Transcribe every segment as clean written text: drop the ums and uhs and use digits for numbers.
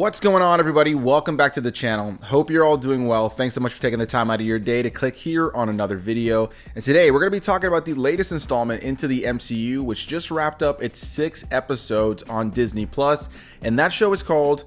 What's going on, everybody? Welcome back to the channel. Hope you're all doing well. Thanks so much for taking the time out of your day to click here on another video. And today we're going to be talking about the latest installment into the MCU, which just wrapped up its 6 episodes on Disney+, and that show is called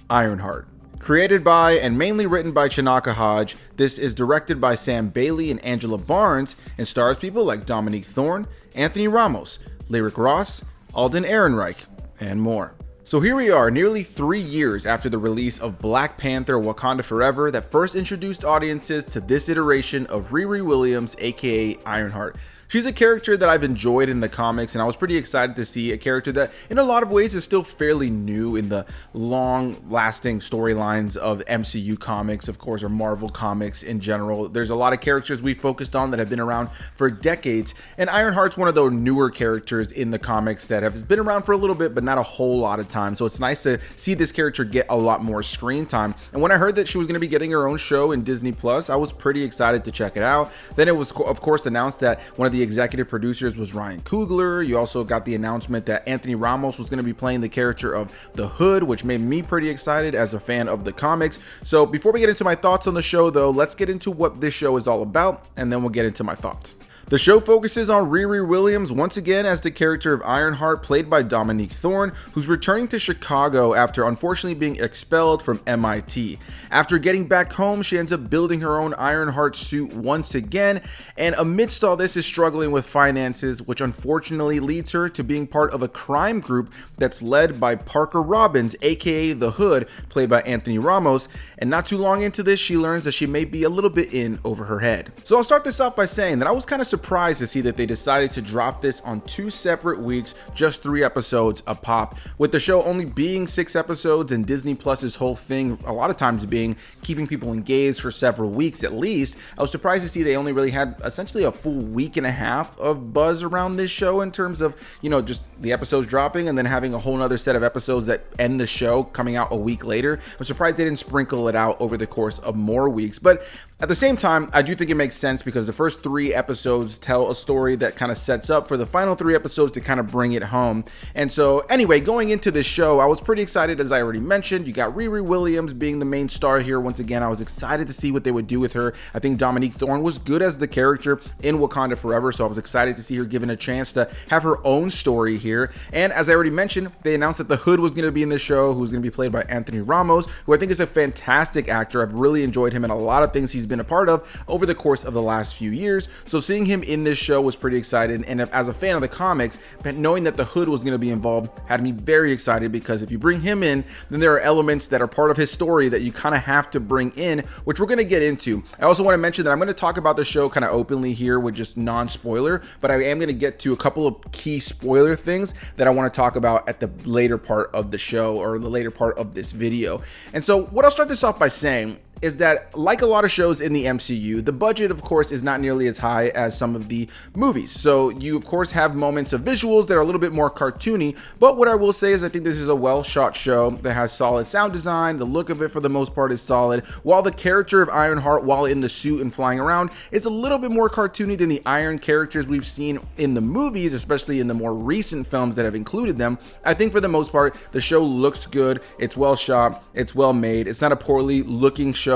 Ironheart. Created by and mainly written by Chinaka Hodge, this is directed by Sam Bailey and Angela Barnes and stars people like Dominique Thorne, Anthony Ramos, Lyric Ross, Alden Ehrenreich, and more. So here we are, nearly 3 years after the release of Black Panther: Wakanda Forever that first introduced audiences to this iteration of Riri Williams, aka Ironheart. She's a character that I've enjoyed in the comics, and I was pretty excited to see a character that in a lot of ways is still fairly new in the long-lasting storylines of MCU comics, of course, or Marvel comics in general. There's a lot of characters we focused on that have been around for decades, and Ironheart's one of those newer characters in the comics that have been around for a little bit, but not a whole lot of time. So it's nice to see this character get a lot more screen time. And when I heard that she was going to be getting her own show in Disney+, I was pretty excited to check it out. Then it was, of course, announced that one of the executive producers was Ryan Coogler. You also got the announcement that Anthony Ramos was going to be playing the character of the Hood, which made me pretty excited as a fan of the comics. So before we get into my thoughts on the show, though, let's get into what this show is all about, and then we'll get into my thoughts. The show focuses on Riri Williams once again as the character of Ironheart, played by Dominique Thorne, who's returning to Chicago after unfortunately being expelled from MIT. After getting back home, she ends up building her own Ironheart suit once again, and amidst all this is struggling with finances, which unfortunately leads her to being part of a crime group that's led by Parker Robbins, aka the Hood, played by Anthony Ramos, and not too long into this, she learns that she may be a little bit in over her head. So I'll start this off by saying that I was kind of surprised to see that they decided to drop this on 2 separate weeks, just 3 episodes a pop, with the show only being 6 episodes and Disney Plus's whole thing a lot of times being keeping people engaged for several weeks at least. I was surprised to see they only really had essentially a full week and a half of buzz around this show in terms of, you know, just the episodes dropping and then having a whole nother set of episodes that end the show coming out a week later. I'm surprised they didn't sprinkle it out over the course of more weeks, but at the same time, I do think it makes sense because the first 3 episodes tell a story that kind of sets up for the final 3 episodes to kind of bring it home. And so anyway, going into this show, I was pretty excited, as I already mentioned. You got Riri Williams being the main star here once again. I was excited to see what they would do with her. I think Dominique Thorne was good as the character in Wakanda Forever, so I was excited to see her given a chance to have her own story here. And as I already mentioned, they announced that the Hood was going to be in the show, who's going to be played by Anthony Ramos, who I think is a fantastic actor. I've really enjoyed him in a lot of things he's been a part of over the course of the last few years. So seeing him in this show was pretty exciting, and as a fan of the comics, but knowing that the Hood was going to be involved had me very excited, because if you bring him in, then there are elements that are part of his story that you kind of have to bring in, which we're going to get into. I also want to mention that I'm going to talk about the show kind of openly here with just non-spoiler, but I am going to get to a couple of key spoiler things that I want to talk about at the later part of the show, or the later part of this video. And so what I'll start this off by saying is that, like a lot of shows in the MCU, the budget, of course, is not nearly as high as some of the movies. So you, of course, have moments of visuals that are a little bit more cartoony, but what I will say is I think this is a well-shot show that has solid sound design. The look of it, for the most part, is solid, while the character of Ironheart, while in the suit and flying around, is a little bit more cartoony than the Iron characters we've seen in the movies, especially in the more recent films that have included them. I think for the most part, the show looks good. It's well shot. It's well made. It's not a poorly looking show.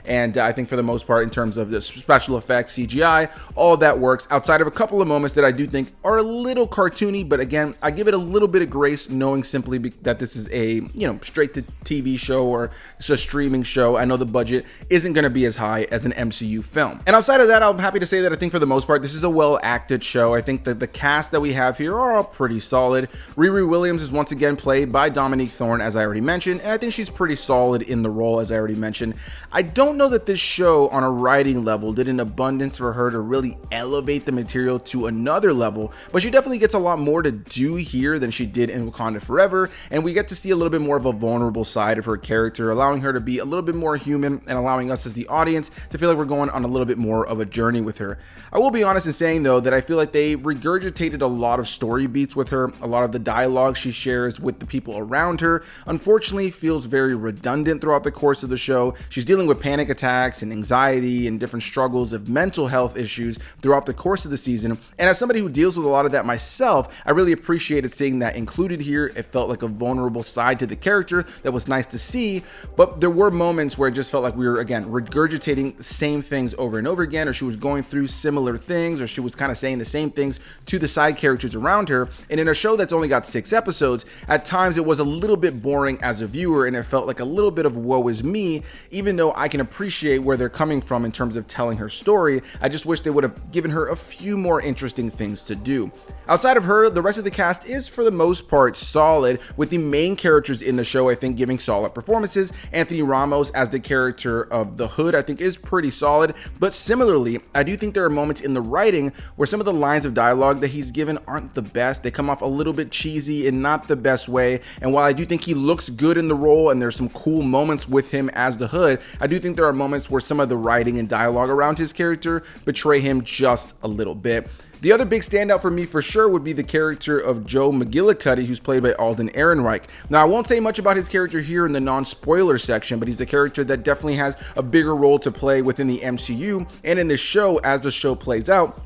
And I think for the most part, in terms of the special effects, CGI, all of that works, outside of a couple of moments that I do think are a little cartoony. But again, I give it a little bit of grace, knowing simply that this is a, you know, straight to TV show, or it's a streaming show. I know the budget isn't going to be as high as an MCU film. And outside of that, I'm happy to say that I think for the most part, this is a well acted show. I think that the cast that we have here are all pretty solid. Riri Williams is once again played by Dominique Thorne, as I already mentioned, and I think she's pretty solid in the role, as I already mentioned. I don't know that this show on a writing level did an abundance for her to really elevate the material to another level, but she definitely gets a lot more to do here than she did in Wakanda Forever, and we get to see a little bit more of a vulnerable side of her character, allowing her to be a little bit more human and allowing us as the audience to feel like we're going on a little bit more of a journey with her. I will be honest in saying, though, that I feel like they regurgitated a lot of story beats with her. A lot of the dialogue she shares with the people around her, unfortunately, feels very redundant throughout the course of the show. She's dealing with panic attacks and anxiety and different struggles of mental health issues throughout the course of the season. And as somebody who deals with a lot of that myself, I really appreciated seeing that included here. It felt like a vulnerable side to the character that was nice to see, but there were moments where it just felt like we were, again, regurgitating the same things over and over again, or she was going through similar things, or she was kind of saying the same things to the side characters around her. And in a show that's only got 6 episodes, at times it was a little bit boring as a viewer, and it felt like a little bit of woe is me, even though I can appreciate where they're coming from in terms of telling her story. I just wish they would have given her a few more interesting things to do. Outside of her, the rest of the cast is for the most part solid, with the main characters in the show, I think, giving solid performances. Anthony Ramos as the character of the Hood, I think, is pretty solid, but similarly, I do think there are moments in the writing where some of the lines of dialogue that he's given aren't the best. They come off a little bit cheesy in not the best way, and while I do think he looks good in the role and there's some cool moments with him as the Hood, I do think there are moments where some of the writing and dialogue around his character betray him just a little bit. The other big standout for me for sure would be the character of Joe McGillicuddy, who's played by Alden Ehrenreich. Now, I won't say much about his character here in the non-spoiler section, but he's a character that definitely has a bigger role to play within the MCU and in this show as the show plays out.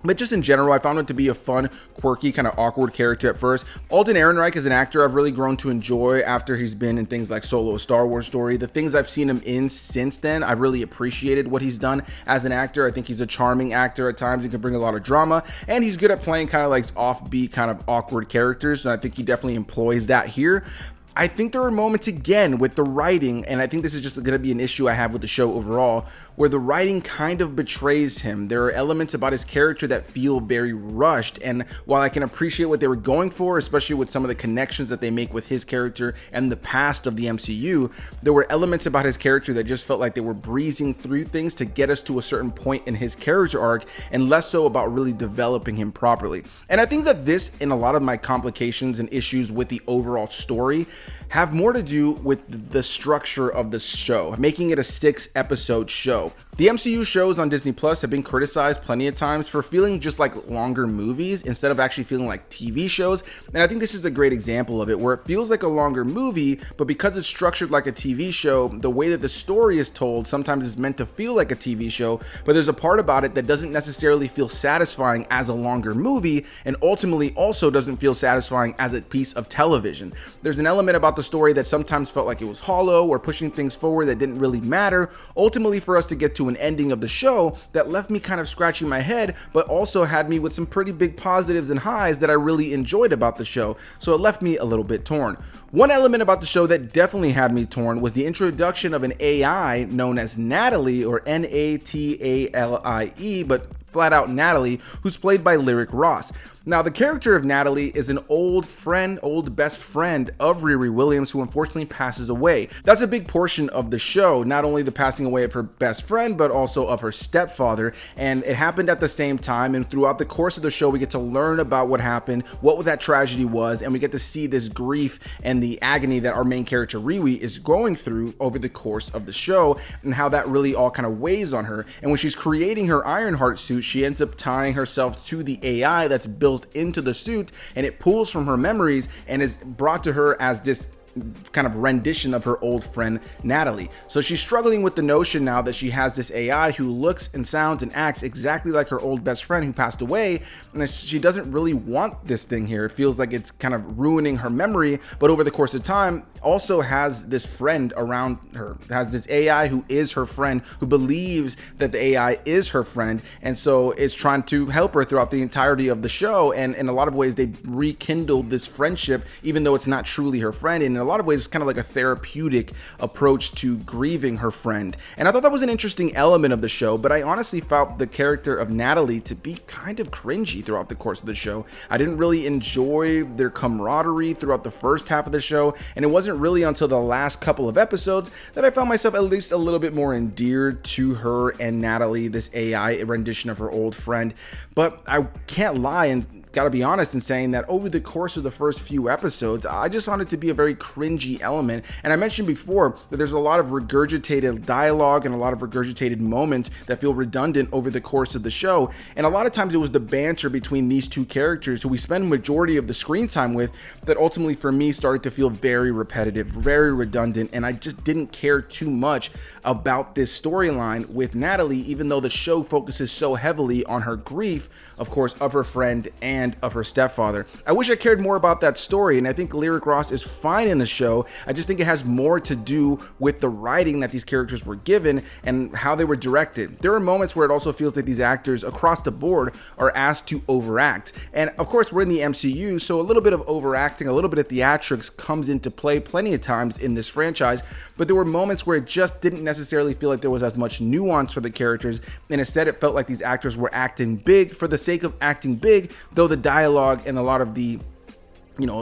But just in general, I found him to be a fun, quirky, kind of awkward character at first. Alden Ehrenreich is an actor I've really grown to enjoy after he's been in things like Solo: A Star Wars Story. The things I've seen him in since then, I've really appreciated what he's done as an actor. I think he's a charming actor at times. He can bring a lot of drama, and he's good at playing kind of like offbeat, kind of awkward characters, and I think he definitely employs that here. I think there are moments again with the writing, and I think this is just going to be an issue I have with the show overall, where the writing kind of betrays him. There are elements about his character that feel very rushed, and while I can appreciate what they were going for, especially with some of the connections that they make with his character and the past of the MCU, there were elements about his character that just felt like they were breezing through things to get us to a certain point in his character arc, and less so about really developing him properly. And I think that this, and a lot of my complications and issues with the overall story, have more to do with the structure of the show, making it a 6-episode show. The MCU shows on Disney Plus have been criticized plenty of times for feeling just like longer movies instead of actually feeling like TV shows, and I think this is a great example of it, where it feels like a longer movie, but because it's structured like a TV show, the way that the story is told sometimes is meant to feel like a TV show, but there's a part about it that doesn't necessarily feel satisfying as a longer movie, and ultimately also doesn't feel satisfying as a piece of television. There's an element about the story that sometimes felt like it was hollow or pushing things forward that didn't really matter, ultimately for us to get to an ending of the show that left me kind of scratching my head, but also had me with some pretty big positives and highs that I really enjoyed about the show, so it left me a little bit torn. One element about the show that definitely had me torn was the introduction of an AI known as Natalie, or Natalie, but flat out Natalie, who's played by Lyric Ross. Now, the character of Natalie is an old best friend of Riri Williams, who unfortunately passes away. That's a big portion of the show, not only the passing away of her best friend, but also of her stepfather, and it happened at the same time, and throughout the course of the show, we get to learn about what happened, what that tragedy was, and we get to see this grief and the agony that our main character Riri is going through over the course of the show, and how that really all kind of weighs on her. And when she's creating her Ironheart suit, she ends up tying herself to the AI that's built into the suit, and it pulls from her memories and is brought to her as this kind of rendition of her old friend Natalie. So she's struggling with the notion now that she has this AI who looks and sounds and acts exactly like her old best friend who passed away, and she doesn't really want this thing here. It feels like it's kind of ruining her memory, but over the course of time also has this friend around her, has this AI who is her friend, who believes that the AI is her friend, and so is trying to help her throughout the entirety of the show. And in a lot of ways they rekindled this friendship, even though it's not truly her friend. And in a lot of ways it's kind of like a therapeutic approach to grieving her friend, and I thought that was an interesting element of the show. But I honestly felt the character of Natalie to be kind of cringy throughout the course of the show. I didn't really enjoy their camaraderie throughout the first half of the show, and it wasn't really until the last couple of episodes that I found myself at least a little bit more endeared to her and Natalie, this AI rendition of her old friend. But I can't lie and gotta be honest in saying that over the course of the first few episodes, I just found it to be a very cringy element. And I mentioned before that there's a lot of regurgitated dialogue and a lot of regurgitated moments that feel redundant over the course of the show. And a lot of times it was the banter between these two characters who we spend the majority of the screen time with that ultimately for me started to feel very repetitive, very redundant, and I just didn't care too much about this storyline with Natalie, even though the show focuses so heavily on her grief, of course, of her friend and of her stepfather. I wish I cared more about that story, and I think Lyric Ross is fine in the show. I just think it has more to do with the writing that these characters were given and how they were directed. There are moments where it also feels like these actors across the board are asked to overact. And of course, we're in the MCU, so a little bit of overacting, a little bit of theatrics comes into play plenty of times in this franchise, but there were moments where it just didn't necessarily feel like there was as much nuance for the characters, and instead it felt like these actors were acting big for the sake of acting big, though the dialogue and a lot of the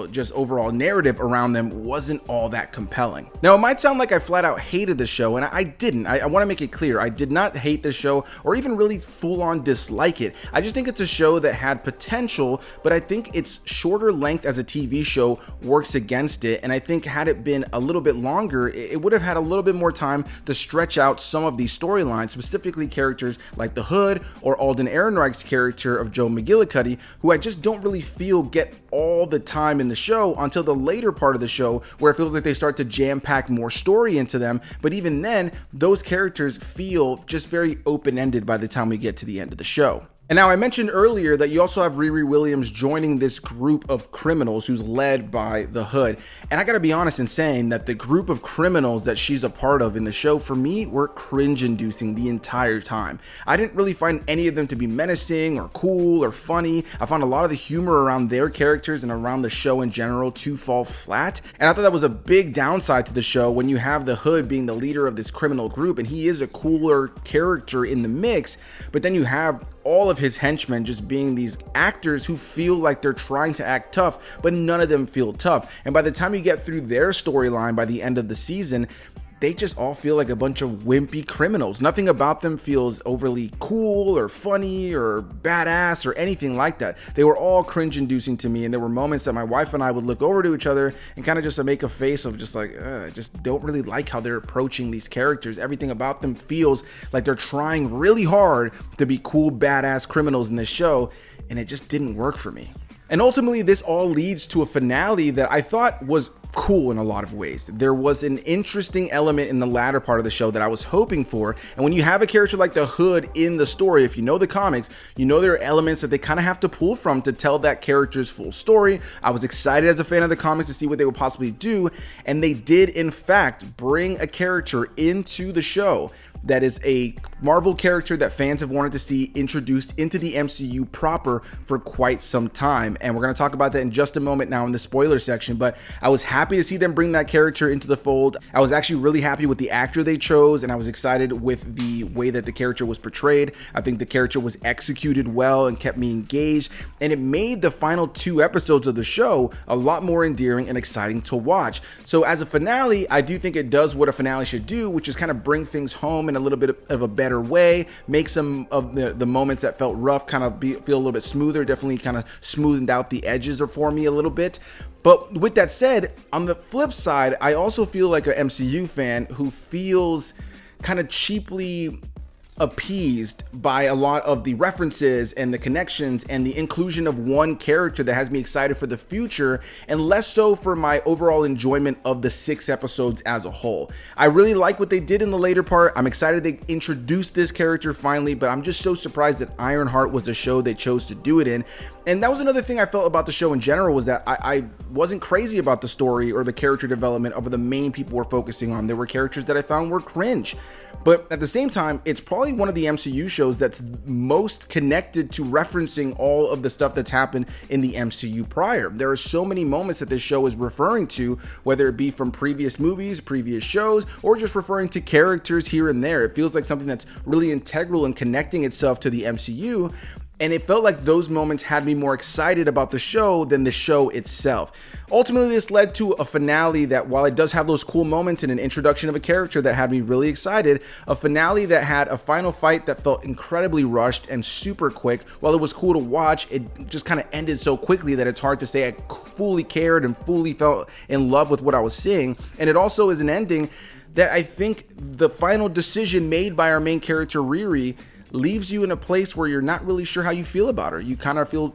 just overall narrative around them wasn't all that compelling. Now, it might sound like I flat out hated the show, and I didn't. I want to make it clear, I did not hate the show or even really full on dislike it. I just think it's a show that had potential, but I think its shorter length as a TV show works against it, and I think had it been a little bit longer, it would have had a little bit more time to stretch out some of these storylines, specifically characters like the Hood or Alden Ehrenreich's character of Joe McGillicuddy, who I just don't really feel get all the time in the show until the later part of the show, where it feels like they start to jam-pack more story into them. But even then, those characters feel just very open-ended by the time we get to the end of the show. And now I mentioned earlier that you also have Riri Williams joining this group of criminals who's led by the Hood. And I gotta be honest in saying that the group of criminals that she's a part of in the show, for me, were cringe-inducing the entire time. I didn't really find any of them to be menacing or cool or funny. I found a lot of the humor around their characters and around the show in general to fall flat. And I thought that was a big downside to the show when you have the Hood being the leader of this criminal group, and he is a cooler character in the mix, but then you have all of his henchmen just being these actors who feel like they're trying to act tough, but none of them feel tough. And by the time you get through their storyline by the end of the season, they just all feel like a bunch of wimpy criminals. Nothing about them feels overly cool or funny or badass or anything like that. They were all cringe-inducing to me, and there were moments that my wife and I would look over to each other and kind of just make a face of just like, I just don't really like how they're approaching these characters. Everything about them feels like they're trying really hard to be cool, badass criminals in this show, and it just didn't work for me. And ultimately, this all leads to a finale that I thought was cool in a lot of ways. There was an interesting element in the latter part of the show that I was hoping for. And when you have a character like the Hood in the story, if you know the comics, you know there are elements that they kind of have to pull from to tell that character's full story. I was excited as a fan of the comics to see what they would possibly do. And they did, in fact, bring a character into the show that is a Marvel character that fans have wanted to see introduced into the MCU proper for quite some time. And we're going to talk about that in just a moment now in the spoiler section, but I was happy to see them bring that character into the fold. I was actually really happy with the actor they chose, and I was excited with the way that the character was portrayed. I think the character was executed well and kept me engaged, and it made the final 2 episodes of the show a lot more endearing and exciting to watch. So as a finale, I do think it does what a finale should do, which is kind of bring things home in a little bit of a better way, make some of the moments that felt rough kind of feel a little bit smoother, definitely kind of smoothed out the edges for me a little bit. But with that said, on the flip side, I also feel like an MCU fan who feels kind of cheaply appeased by a lot of the references and the connections and the inclusion of one character that has me excited for the future, and less so for my overall enjoyment of the 6 episodes as a whole. I really like what they did in the later part. I'm excited they introduced this character finally, but I'm just so surprised that Ironheart was the show they chose to do it in. And that was another thing I felt about the show in general, was that I wasn't crazy about the story or the character development of the main people we're focusing on. There were characters that I found were cringe. But at the same time, it's probably one of the MCU shows that's most connected to referencing all of the stuff that's happened in the MCU prior. There are so many moments that this show is referring to, whether it be from previous movies, previous shows, or just referring to characters here and there. It feels like something that's really integral in connecting itself to the MCU. And it felt like those moments had me more excited about the show than the show itself. Ultimately, this led to a finale that, while it does have those cool moments and an introduction of a character that had me really excited, a finale that had a final fight that felt incredibly rushed and super quick. While it was cool to watch, it just kind of ended so quickly that it's hard to say I fully cared and fully felt in love with what I was seeing. And it also is an ending that I think the final decision made by our main character, Riri, leaves you in a place where you're not really sure how you feel about her. You kind of feel,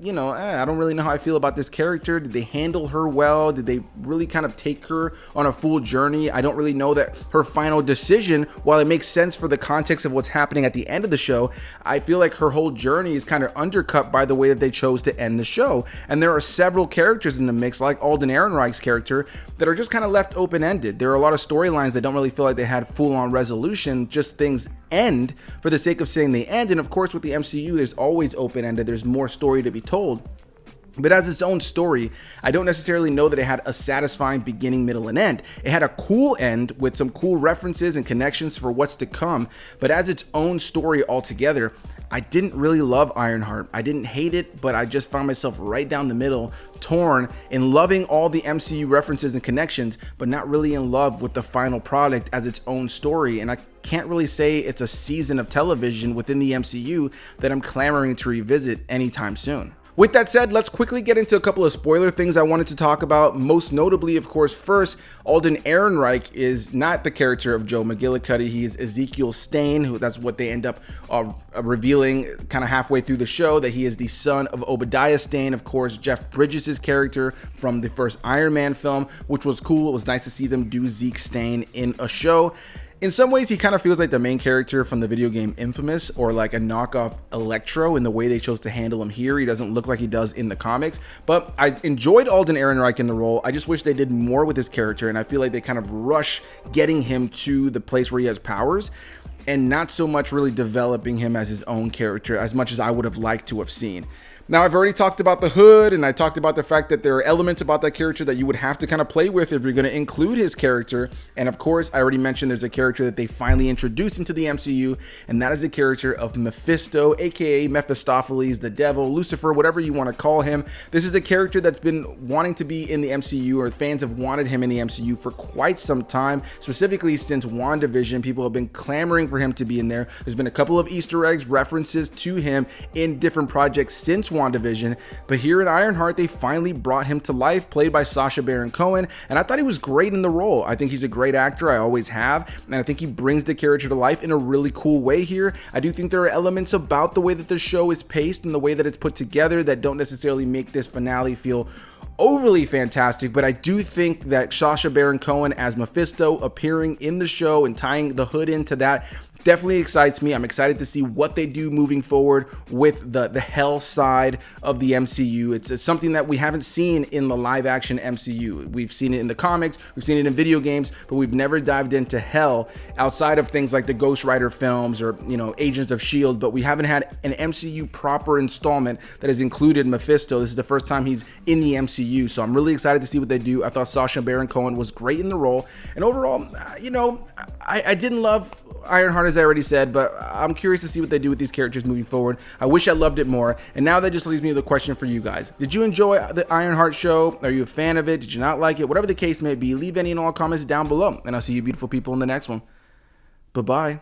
I don't really know how I feel about this character. Did they handle her well? Did they really kind of take her on a full journey? I don't really know that her final decision, while it makes sense for the context of what's happening at the end of the show, I feel like her whole journey is kind of undercut by the way that they chose to end the show. And there are several characters in the mix, like Alden Ehrenreich's character, that are just kind of left open-ended. There are a lot of storylines that don't really feel like they had full-on resolution, just things end for the sake of saying they end. And of course, with the MCU, there's always open-ended. There's more story to be told. But as its own story, I don't necessarily know that it had a satisfying beginning, middle, and end. It had a cool end with some cool references and connections for what's to come. But as its own story altogether, I didn't really love Ironheart. I didn't hate it, but I just found myself right down the middle, torn in loving all the MCU references and connections, but not really in love with the final product as its own story. And I can't really say it's a season of television within the MCU that I'm clamoring to revisit anytime soon. With that said, let's quickly get into a couple of spoiler things I wanted to talk about. Most notably, of course, first, Alden Ehrenreich is not the character of Joe McGillicuddy. He is Ezekiel Stane, who that's what they end up revealing kind of halfway through the show, that he is the son of Obadiah Stane, of course, Jeff Bridges' character from the first Iron Man film, which was cool. It was nice to see them do Zeke Stane in a show. In some ways, he kind of feels like the main character from the video game Infamous, or like a knockoff Electro in the way they chose to handle him here. He doesn't look like he does in the comics, but I enjoyed Alden Ehrenreich in the role. I just wish they did more with his character, and I feel like they kind of rush getting him to the place where he has powers and not so much really developing him as his own character as much as I would have liked to have seen. Now, I've already talked about the hood, and I talked about the fact that there are elements about that character that you would have to kind of play with if you're going to include his character. And of course, I already mentioned there's a character that they finally introduced into the MCU, and that is the character of Mephisto, aka Mephistopheles, the devil, Lucifer, whatever you want to call him. This is a character that's been wanting to be in the MCU, or fans have wanted him in the MCU for quite some time, specifically since WandaVision. People have been clamoring for him to be in there. There's been a couple of Easter eggs, references to him in different projects since WandaVision, but here in Ironheart, they finally brought him to life, played by Sacha Baron Cohen, and I thought he was great in the role. I think he's a great actor, I always have, and I think he brings the character to life in a really cool way here. I do think there are elements about the way that the show is paced and the way that it's put together that don't necessarily make this finale feel overly fantastic, but I do think that Sacha Baron Cohen as Mephisto appearing in the show and tying the hood into that definitely excites me. I'm excited to see what they do moving forward with the hell side of the MCU. It's something that we haven't seen in the live action MCU. We've seen it in the comics, we've seen it in video games, but we've never dived into hell outside of things like the Ghost Rider films or, Agents of S.H.I.E.L.D., but we haven't had an MCU proper installment that has included Mephisto. This is the first time he's in the MCU, so I'm really excited to see what they do. I thought Sacha Baron Cohen was great in the role, and overall, I didn't love Ironheart, as I already said, but I'm curious to see what they do with these characters moving forward. I wish I loved it more, and now that just leaves me with a question for you guys. Did you enjoy the Ironheart show? Are you a fan of it? Did you not like it? Whatever the case may be, leave any and all comments down below, and I'll see you beautiful people in the next one. Bye-bye.